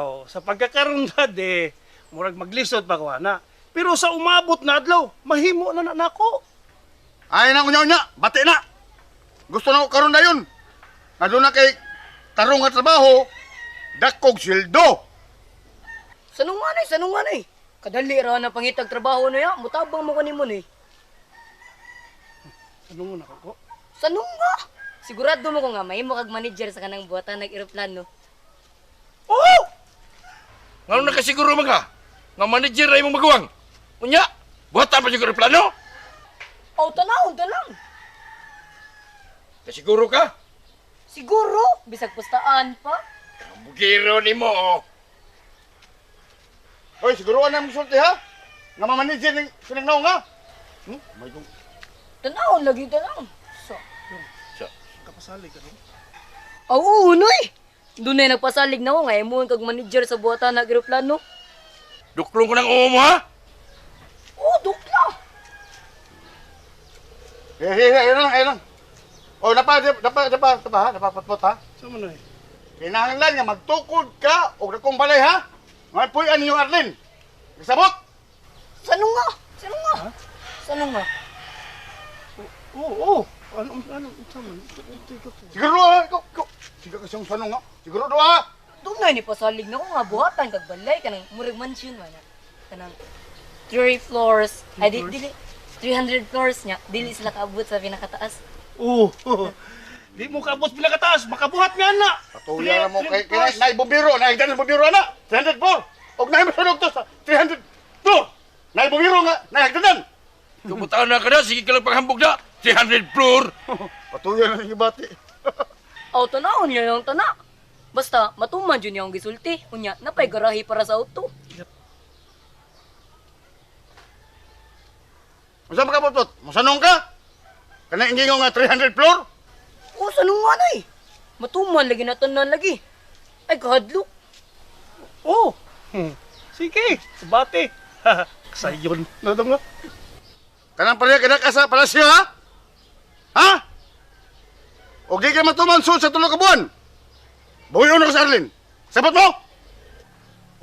Aw, sa pagkakaroon na de, murag maglisod pa ko ana. Pero sa umabot na adlaw, mahimo na nako. Ay na unya-unya, bati na. Gusto na ko karon dayon. Aduna kay tarong nga trabaho, dakog sildo. Sanungan ay. Kadali ra na pangitag trabaho na ya, mutabang mo kanimo ni. Ano mo nako ko? Sanunga. Sigurado mo ko nga may mo kag manager sa kanang buhatan nag-eroplano. Oh! Ngano nakasiguro mga? Nga manager ay mong magawang. Unya, buhatan pa siguro plano? Oh, tanawon. Kasiguro ka? Siguro, bisag pustaan pa. Bugiro ni mo. Hoy, siguruan na mo sulti ha. Nga mamanager ning sinagnaw nga. May kong Tanawon lagi. So, Kapasalig ka ron? oo, unoy. Doon na nagpasalig na ko nga imo kag manager sa buhatan nag-eroplano. Duklong ko ng umo mo ha? Oh, dukla. ayun lang. Oh, napapatpot ha. Sama na eh. Kinahanglan nga magtukod ka o dakong balay ha. Nga puy-an yung Arlene. Kasabot. Sanunga. Oo. Ano, sama. Siguro ha. Ikaw. Sige ka siyang sanong ha. Siguro do ha. Doon na ni pasalig na ko nga buhatan kag balay kanang murag mansion man. Kanang 3 floors. Ay dili 300 floors nya. Dili sila kaabot sa pinakataas. Oo. Di mo kabot pila kataas, makabuhat nga na. Patuloy na mo kay nay bumbiro, nay dalan bumbiro ana. 300 po. Og nay masunog to sa 300 to. Nay bumbiro nga, nay hagdanan. Kumutaon na ka na, sige ka lang paghambog na. 300 floor. Patuloy na yung bati. Aw tanawon niya yung tana. Basta matuman jud niya ang gisulti. Unya napay garahe para sa auto. Unsa ka botot? Masanong ka? Kana ingingo nga 300 floor? Oh, sanunga na eh. Matuman lagi na tanan lagi. Ay kahadlok. Oo. Sige, bate. Sayon. Nadong nga. Kanang pareha kada ka sa palasyo ha? Ha? Og di ka matuman sa tulo ka buwan. Buhayon na ka sa Arlene. Sabot mo?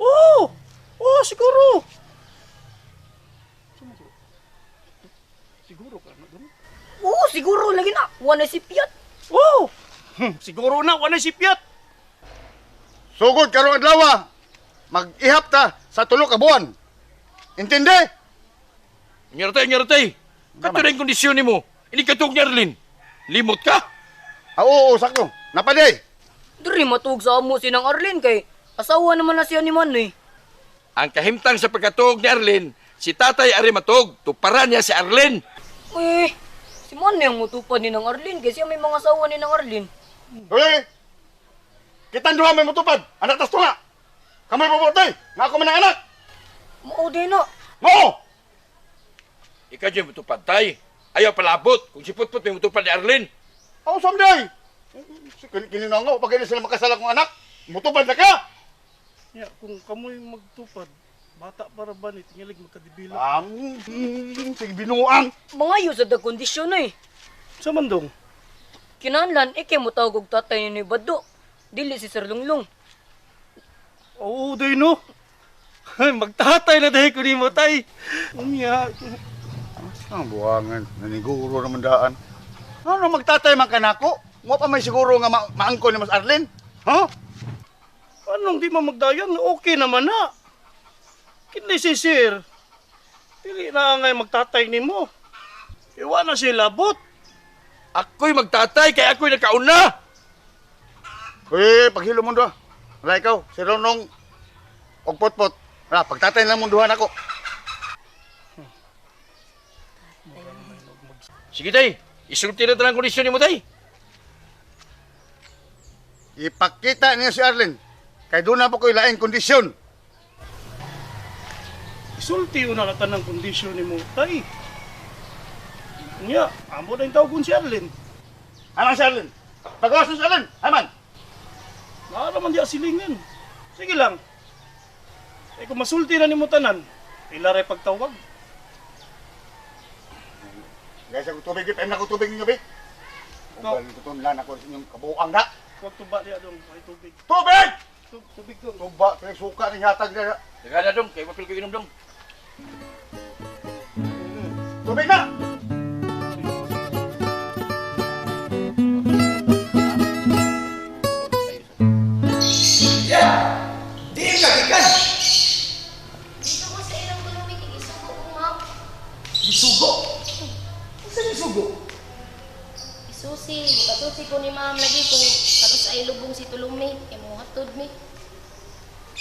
Oo. Siguro. Siguro ka na doon? Oo, siguro lagi na. Wala si Piat. Oo. Siguro na, wala si Piat. Sugod karong adlaw. Mag-ihap ta sa tulo ka buwan. Intindi? Nyartay. Kato na yung kondisyon ni mo. Ini katog ni Arlene. Limot ka? Oo, sakto. Napaday. Diri matug sa amo sinang Arlene kay asawa naman na siya ni Man eh. Ang kahimtang sa pagkatog ni Arlene, si tatay ari matog, tuparan niya si Arlene. Eh, si Man yung mutupad ni ng Arlene kay siya may mga asawa ni ng Arlene. Hoy! Kitang duha may matupad. Anak tas tunga. Kamay pabutay. Nga ako man ang anak. Mao din na. Mo! Ikaw dyan matupad tay. Ayaw palabot kung si Putput may matupad ni Arlene. Ako someday. Kininangaw, pag hindi sila makasala kong anak, mutupad na ka. Ya, kung kamoy magtupad, bata para ba ni tingilig magkadibila. Sige binuang. Mga yun sa kondisyon eh. Sa mandong. Kinahanglan ikay mo tawag og tatay ni Bado. Dili si Sir Lunglung. Oo, day no. Magtatay na dahil ko ni mo tay. Unya. Ang buwangan, naniguro naman daan. Ano magtatay man ka na ako? Mo pa may siguro nga maangko ni Mas Arlene? Ha? Anong di mo magdayan? Okay naman na. Kini si Sir. Dili na ngay magtatay ni mo. Iwan na sila bot. Ako'y magtatay kay ako'y nakauna. Uy, paghilo mo doon. Wala ikaw, si Ronong og potpot. Wala, pagtatay lang mo duhan ako. Sige tay, isulti na talang kondisyon ni mo tay. Ipakita niya si Arlene. Kay doon na po ko ilaing kondisyon. Isulti una na tanang kondisyon ni mo tay. Unya, amo na yung tawgon si Arlen. Aman si Arlene. Pagawas mo si Arlene. Aman. Naaraman di silingan. Sige lang. Eh kung masulti na ni mo tanan, ilaray pagtawag. Guys, ako tubig. Pahim na ko tubig ninyo, be. Kung No. galing ko tunlan ako sa inyong kabuang na. Huwag tuba niya doon, may tubig. Tubig! Tubig to. Tuba, kaya suka ni hatag na. Daga na dong, kay mapil ko inom dong. Tubig na! Di ka gikan. Dito ko sa ilang tulumi, isugo ko, ma'am. Disugo. Unsa ni sugo? Isusi, katusi ko ni ma'am lagi kung katos ay lubong si tulumi. Imo hatod mi.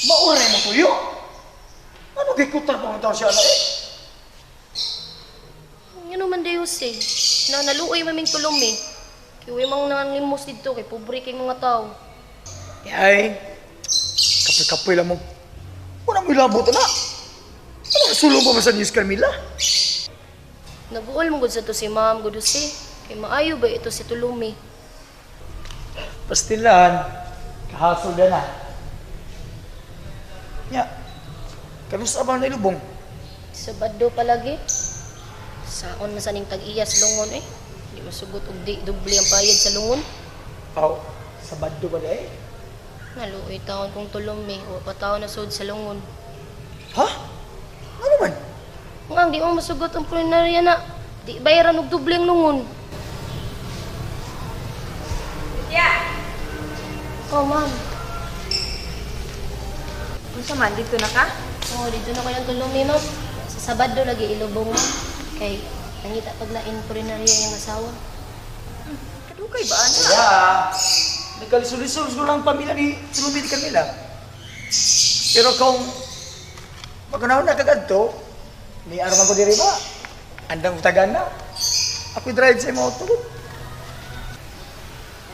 Mauray mo tuyo. Ano gikutar pa ang tao siya na eh? Ano man Diyos eh. Na naluoy maming tulumi. Kiwi mang nangimos dito kay pobre kay mga tao. Ay, kapoy-kapoy lang mo. Wala mo ilabot na. Ano sulong pa ba sa News Carmila? Nabuol mo gud sa to si ma'am gud si. Kay maayo ba ito si tulumi? Pastilan, kahasol na na. Ya, kanus abang na ilubong. Sabado palagi. Saon na saning tag-iyas lungon eh. Di masugot og di doble ang bayad sa lungon. Aw, sabado ba na eh? Naluoy taon kong tulumi. O pa taon na sud sa lungon. Ha? Ano man? Nga, di mo masugot ang pulinarya na. Di bayaran og doble ang lungon. Oh, ma'am. Unsa man dito na ka? Oh, dito na ko ng tulumi, ma'am. Sa Sabado lagi ilubong, ma'am. Kay nangita paglain pulinarya yung asawa. Kadugay ba ana? Ya, nagkalisol-lisol ko lang pamilya ni Tulumi di Carmela. Pero kung magkanaw na kagadto, ni Arman ko diri ba? Andang utagan na. Ako drive sa imo auto.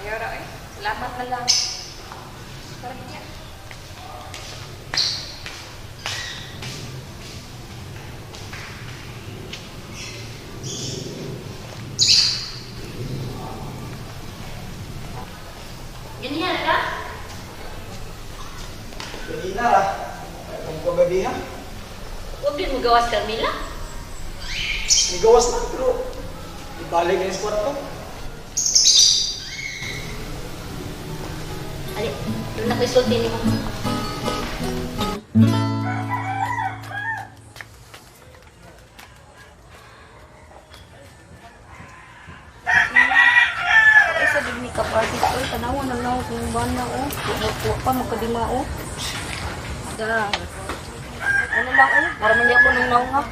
Ayo ra eh. Salamat na lang. Ganyan ka? Kanina ra. Kung ko gabi ha. Huwag din mo gawas, Carmela. Nigawas na pero ibalik na yung kwarto. Ali, doon na ko isulti ni mo. Ay sa digni ka party ko tanawan na lang kung bana o. Tuwa pa magkadima o. Da. Ano lang o, marami ako nung naong ha.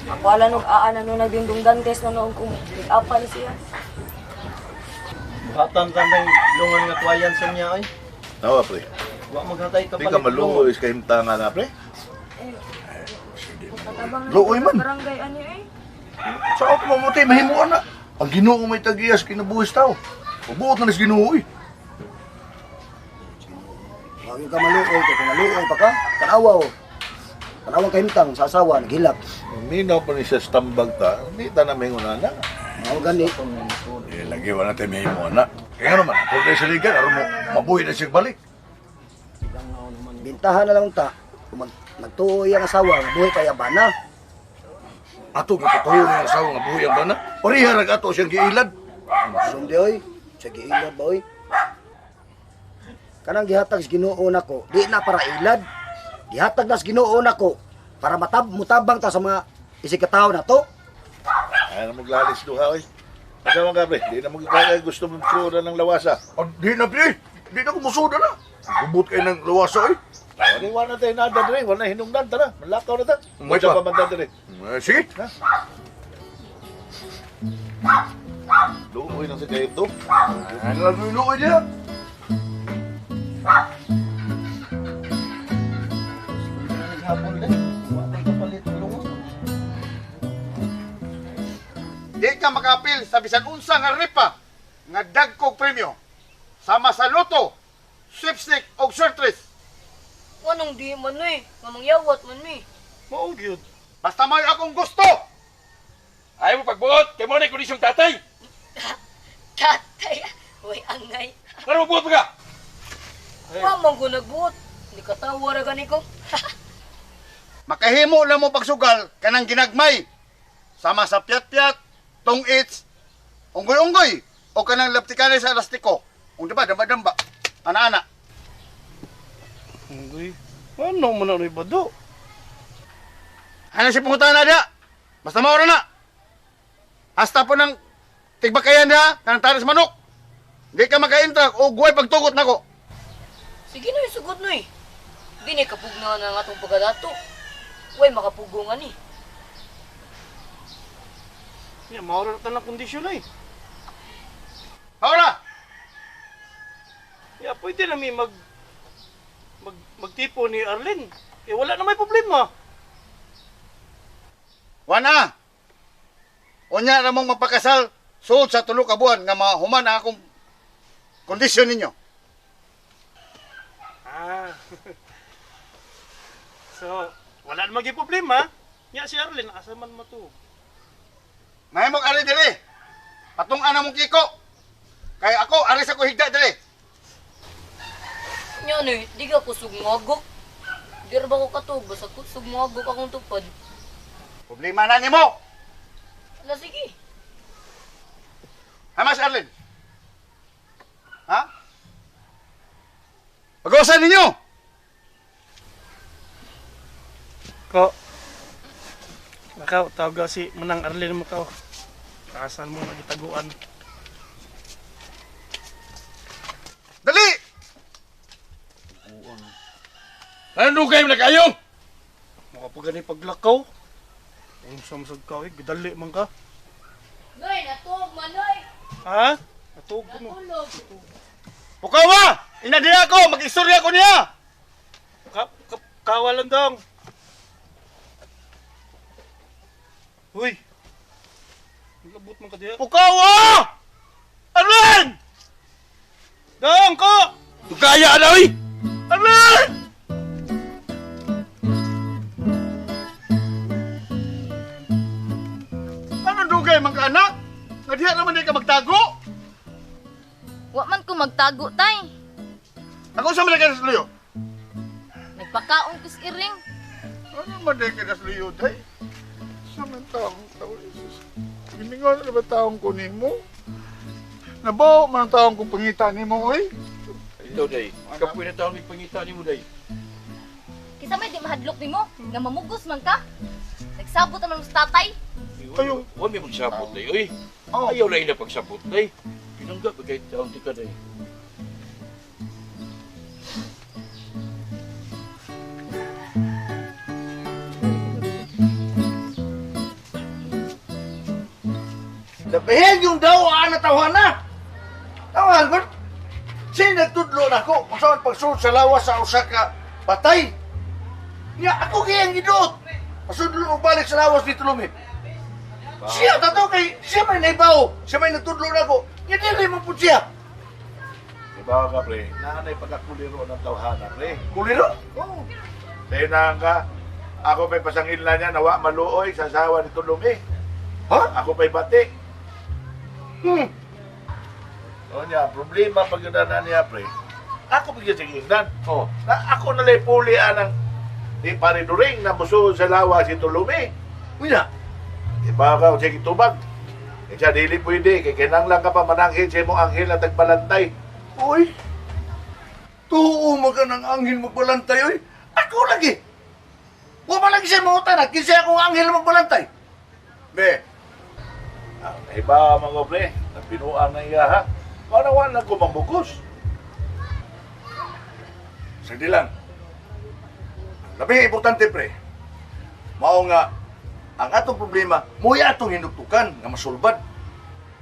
Ako ala nung aan ano nagdindungdan test na noong kung apa ni siya. Hatan kandang lungan nga kwayan sa niya ay. Tawa, pre. Wa maghatay ka Di ka maluo is kahimtangan na, pre. Katabang Luoy man. barangay ani eh. Sa ako mamuti, mahimuan na. Ang ginoo may tagiyas, kinabuhis tao. Ubuot na nas ginoo, eh. Lagi ka maluoy, kung maluoy pa ka, tanawa o. Tanawa ka himtang sa asawa, naghilak. Minaw pa ni siya sa tambag ta. Hindi ta na may na. Mga gani, Eh, lagi wala natin may himuan na. Kaya naman, kung kayo sa ligan, aron mo, mabuhay na siya balik. bintahan na lang ta. Kung magtuoy ang asawa, buhay pa yabana. Ato, kapatuyo na yung asawa nga buhay ang bana. Pariharag ato siyang giilad. Sundi oy, sa giilad ba oy. Kanang gihatag sa Ginoo nako, di na para ilad. Gihatag na sa Ginoo nako para mutabang ta sa mga isikataw na to. Ay na maglalis duha, oy. Kasama ka, pre. Di na magkakaya gusto mong kura ng lawasa. Oh, di na, pre. Di na kumusuda na. Gubot kayo ng lawasa, oy. Wala na tayo nada, pre. Wala na hinungdan. Tara, malakaw na ta. May Sa pa. pamanda, pre. Sige. Luoy na sa kayo to. Ano lang yung luoy niya? Naghapon din. Wa tay kapalit ng lungan. Di ka makapil sa bisan unsa nga ripa nga dagkog premyo. Sama sa loto, sweepstake o shortlist. Anong di man eh, ngamang yawat man mi. Mao gyud. Basta may akong gusto. Ayaw mo pagbuot, kay mo na kondisyong tatay. Tatay, way angay. Pero buot mo ka. Wa man ko nagbuot. Hindi ka tawa ra gani ko. Makahimo lang mo pagsugal kanang ginagmay. Sama sa piyat-piyat, tong-its, unggoy-unggoy, o kanang laptikanay sa elastiko. Ung diba, damba-damba, ana-ana. Uy, ano mo na rin ba do? Ano si pungutan na dia? Basta maura na. Hasta po ng tigbakayan dia, kanang taras manok. Di ka maka-intrak o guway pagtugot nako. Sige na yung sugod no eh. Di na kapugna na nga itong pagkadato. Huwag makapugungan eh. Ya, maura na ng kondisyon eh. Maura! Ya, pwede na magtipo ni Arlene. Eh, wala na may problema. Wana! Unya na mong magpakasal suod sa tulo ka buwan nga mahuman ang akong kondisyon ninyo. Ah. So, wala na maging problema. Ya, si Arlene, asa man mo to? Mahimog ari diri. Patungan na mong kiko. Kaya ako, aris ako higda diri. Yan eh, di ka ko sugmagok. Di rin ba ko katog, basta ko sugmagok akong tupad. Problema na nimo. Ala, sige. Hamas Arlen. Ha? Pag-usapan ninyo. Ko. Makaw, tawag si Manang Arlene mo kao. Kaasan mo nagitaguan. Dali! Ano kayo na kayo? Makapagani paglakaw. Kung samsag ka, gidali man ka. Noy, natug manoy. Ha? Natug ko no. Tulog. Pukaw ba? Inadiya ko, mag-istorya ko niya. Kawalan dong. Uy. Labot man ka diya. Pukaw ba? Arlen! Dong ko! Kaya na, oy! Arlen! Ano dugay mga anak? Nga diha naman di ka magtago? Wa man ko magtago tay. Ako sa mga sa luyo? Nagpakaon ko sa iring. Ano man di ka sa luyo, day? Sa mga taong tao, Jesus. Giningon na ba taong ko ni mo? Nabaw man ang taong kong pangita ni mo, oy? Ito, day. Kapoy na taon may pangita ni mo, day. Kisa may di mahadlok nimo nga mamugos man ka. Nagsabot naman sa tatay. Ayaw. Huwag may magsabot, day, oy. Oh. Ayaw lang ina pagsabot, day. Pinangga pa kahit taon di ka, day. Labihin yung dawaan na tawanan. Tawanan ko. Sino nagtudlo na ko kung saan pagsulod sa lawas sa usa ka patay? Nga ako kayang gidoot. Pasudlo og balik sa lawas dito lumi. Siya tato kay siya may naibaw. Siya may nagtudlo na ko. Nga dili mo po siya. Diba ka pre? Nanay pagkakuliro ng tawanan pre. Kuliro? Oo. Dahil na nga, ako may pasangil na niya, nawa maluoy sa sawa ni Tulumi. Ha? Ako pa'y bati. O niya, problema pag yun na niya, pre. Ako bigyan sa gingnan. Oh. Na ako nalay pulian ng di pariduring na muso sa lawa si Tulumi. Uya. Iba ka, sige tubag. E siya, dili pwede. Kaya kinanglang ka pa mananghin siya mong anghel na tagbalantay. Uy. Tuo mo ka ng anghel magbalantay, uy. Ako lagi. Huwag lagi siya mga tanak. Kinsa akong anghel magbalantay. Be. Iba mga pre. Napinuang na iya ha. Kanawan na kumambukos. Sige lang. Labi importante pre. Mao nga ang atong problema, muya atong hinugtukan nga masulbad.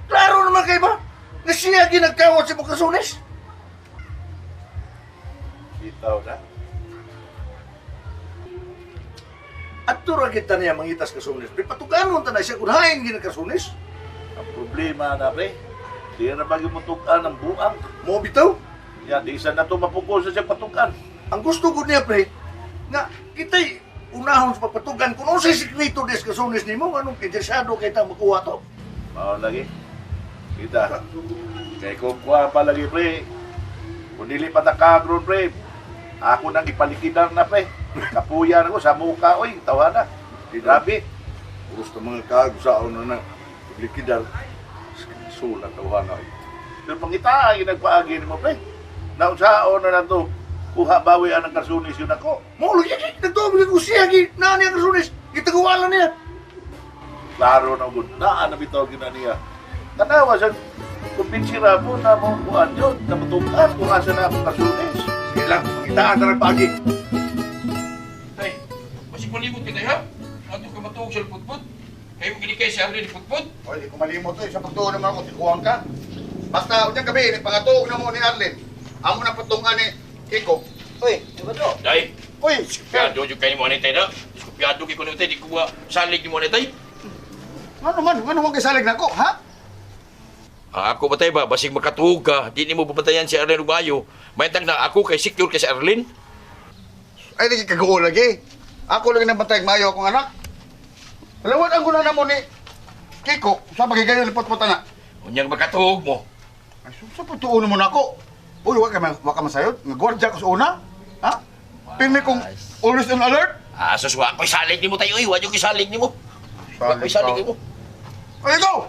Klaro naman kay ba? Nga siya ginagkawat si Bukasunis. Bitaw na. At tura kita niya mangitas kasunis. Pre, patuganon ta na siya kung hain ginagkasunis. Ang problema na pre, di na magimutukan ng buang. Mo bitaw? Yan, di isa na ito mapukul sa siyang patukan. Ang gusto ko niya pre, nga kita'y unahon sa pagpatugan kung ano sa'y sikreto des kasunis ni mo, anong kindesyado kay ta makuha to? Oo lagi. Kita. Kaya kung kuha pa lagi pre, kung dili pa nakagron pre, ako nang ipalikidan na pre. Kapuyan ako sa muka, oy, tawa na. Grabe. Gusto mga kagusaon na likidan. Sulat tawa na. Pero pangita, nagpaagi ni mo pre. Naunsaon na to. kuha bawi ang Karsunis yun ako. Maulo yan, nagtubig ko siya, nani ang kasunis, gitagawalan niya. Klaro na gud na bitaw gina niya. Tanawa sa kumpinsira mo na mo kuan yun, na matukan kung asa na akong Karsunis. Sige lang, pakitaan na ng pagi. Tay, masig malimot ka tayo ha? Ato ka matuog sa putput. Kayo ginikay si Arlene putput. O, di ko malimot to, sa pagtuon naman ako, tikuhan ka. Basta, unyang gabi, pangatuog na mo ni Arlen. Amo na patungan ni Kiko. Uy, di ba to? Day, Uy, diskupyado yung kayo mo anay tayo na. Diskupyado kayo ko na tayo, di ko ba salig mo anay tayo. ano mo kasalig na ako, ha? Ako ba tayo ba? Basig makatuog ka, di ni mo babatayan si Arlene Ubayo. Maytang na ako kay secure kay si Arlene. Ay, di kagawa lagi. Ako lagi nang bantay mayo akong anak. Lawat ang guna na mo ni Kiko, sa magigayon lipot-pot na. Unyang makatuog mo. Ay, sa pagtuon mo na ako. Uy, wag ka masayod. Nagwardya ko sa una. Ha? Pili kong always on alert. Sus, wa ko'y salig ni mo tayo, wa ko'y salig ni mo. Wa ko'y salig ni mo. Ay, go!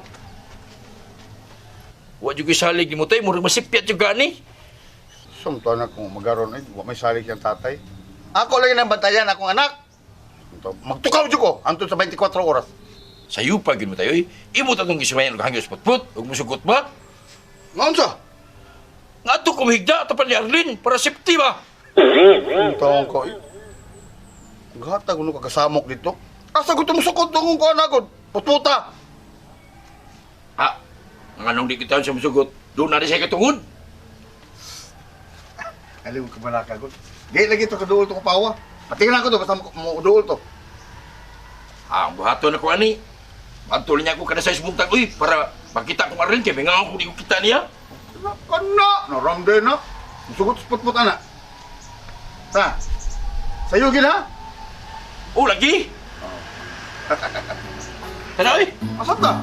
Wa ko'y salig ni mo tayo, murag masipyat yung gani. Sumto na kung magaron ay, may salig yung tatay. Ako lagi nang bantayan akong anak. Magtukaw dyo ko, antun sa 24 oras. Sayo pa gid mo tayo, imo tatong gisumayan og hangyo putput, ug musugot ba? Ngaon sa? Nga to kumigda tapan ni Arlene para safety ba? Ang taong ko eh. Gata ko kakasamok dito. Asa ko tumusukot doon kung anagod. Putputa. Ah, ang anong di kita sa musugot, doon na rin siya katungod. Aliw ka ba nakagod? Gaya lagi ito kaduol to kapawa. Patingnan ko to, basta mo duol to. Ang buhato na ko ani. Pantulin niya ako kada sa isbuntag, uy, para makita ko Arlene, kaya may nga ako di ko kita niya. Kana! Naramday na. Musugot sa putputa na. Ta, sa'yo gina? Oh, lagi! Tanaw eh! Asap na?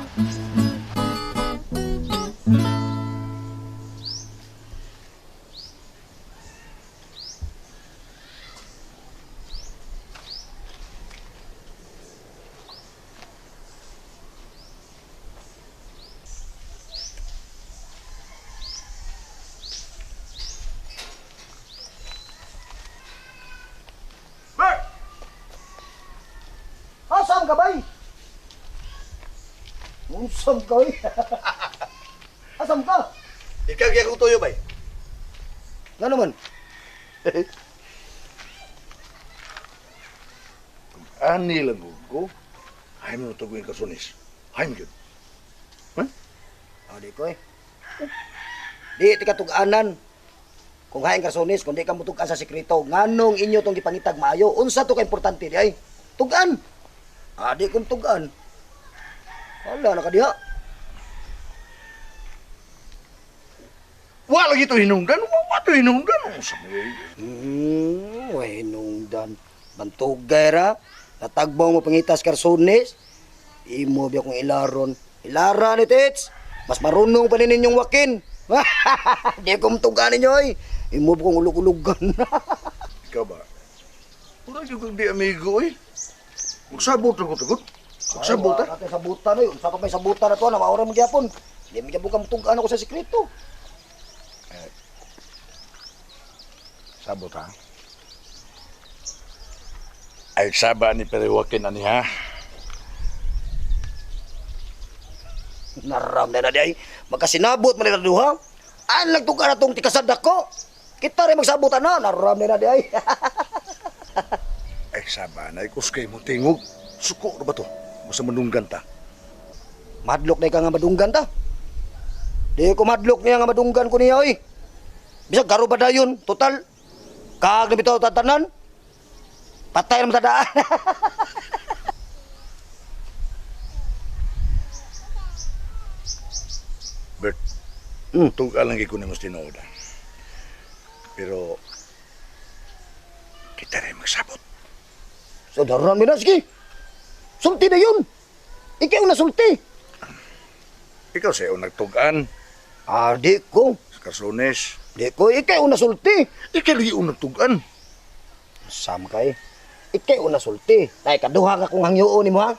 Asam ka bay? Unsam ka eh. Asam ka? Ikaw kaya kong tuyo ba? Nga naman. Ani lang ko. Ay mo taguin Karsunis. Ay mo yun. Di ko eh. Di ti katuganan. Kung haing Karsunis, kung di ka mutugan sa sekreto, nganong inyo tong gipangitag maayo, unsa to ka importante di ay? Tugan. Di kong tugan. Wala na ka diha. Wala lagi ito hinungdan. Wala ito hinungdan. Hinungdan. Bantugay ra. Natagbaw mo pangitas Karsunis. Imo biya kong ilaron. Ilaran ni Tits. Mas marunong pa ninyong wakin. Di ko mtugan ninyo eh. Imo kong ulug-ulugan. Ikaw ba? Wala yung di amigo eh. Magsabot lang ko tagot. Magsabot Ay, wala sabutan eh. Unsa pa may sabutan na to na maura mo gyapon. Di mo gyapon ka mtugan ako sa sekreto. Sabot ha? Ay saba ni Periwakin ani ha? Naram na di ay. Magkasinabot man nila duha. An nagtugan na tong tikasadak ko. Kita rin magsabutan na. Naram na di ay. Ay saba na ikuskay mo tingog. Suko na ba to? Masa manunggan ta? Madlok na ka nga madunggan ta. Di ko madlok niya nga madunggan ko niya oy. Bisag garo ba dayon? Total. Kag na bitaw tatanan. Patay naman tadaan. Bert, tugal lang ko ni mas tinood. Pero, kita rin magsabot. So daron mi na sige. Sulti na yun. Ikaw na sulti. Ikaw sa'yo nagtugan. Di ko. Sa Karsunis. Di ko. Ikaw na sulti. Ikaw lagi unang tugan. Sam kay. Ikaw na sulti. Tay kaduha ka kung hangyoon nimo ha.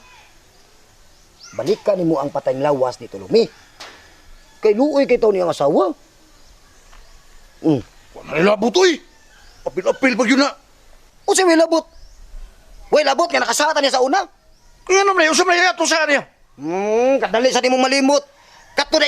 Balikan nimo ang patayng lawas ni Tulumi. Kay luoy kay taw niyang asawa. Wala nila butoy. apil-apil pag yun na. Usa may labot. Way labot nga nakasatan niya sa una. Kaya naman, usap na yato sa kanya. Kadali sa di mo malimot. Kato na